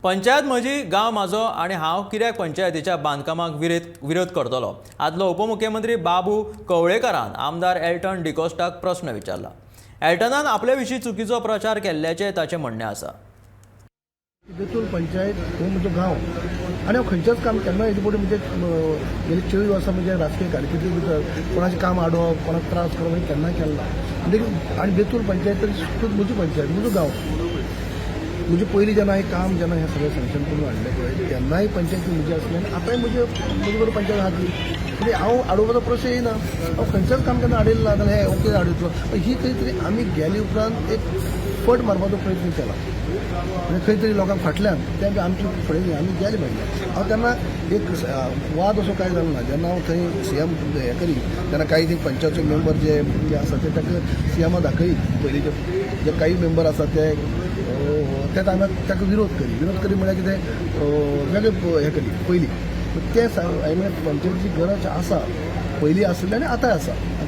पंचायत म्हजी गांव म्हाजो आणि हांव कित्याक पंचायतीच्या बांदकामाक विरोध करतलो। आदलो उपमुख्यमंत्री बाबू कवळेकरान आमदार एल्टन डिकोस्टाक प्रश्न विचारला। एल्टनान आपले विशीं चुकीचो प्रचार केल्ल्याचें ताचें म्हणणें आसा। बेतूल पंचायत हो म्हजो गांव आनी हांव खंयचेंच काम केन्ना हेजे पयलीं म्हणजे गेली 24 वर्सां म्हणजे राजकीय कारकिर्दी भितर कोणाचें काम आडोवप कोणाक त्रास करप हें केन्ना केलें ना। आनी बेतूल पंचायत तरी म्हजी पंचायत म्हजो गांव म्हणजे पयलीं जेन्ना हांवें काम जेन्ना हें सगळें सँक्शन करून हाडलें पळय तेन्नाय पंचायती म्हजी आसली आनी आतांय म्हजे बरोबर पंचायत आहा ती म्हणजे हांव आडोवपाचो प्रश्न येयना। हांव खंयचेंच काम केन्ना आडयलें ना जाल्यार हें ओके आडयतलो ही खंय तरी आमी गेले उपरांत एक फट मारपाचो प्रयत्न केला म्हणजे खंय तरी लोकांक फाटल्यान ते आमची फुडें आमी गेले पाहिजे। हांव तेन्ना एक वाद असो कांय जालो ना जेन्ना हांव थंय सीएम हें करी तेन्ना काही पंचायतीचे मेंबर जे आसा ते ताका सीएमा दाखय पयलींचे जे काही मेंबर आसा ते हांवें ताका विरोध करी म्हळ्यार कितें वेगळे हें करी पयलीं ते हांवें पंचायतीची गरज आसा पयलीं आसली आनी आतांय आसा।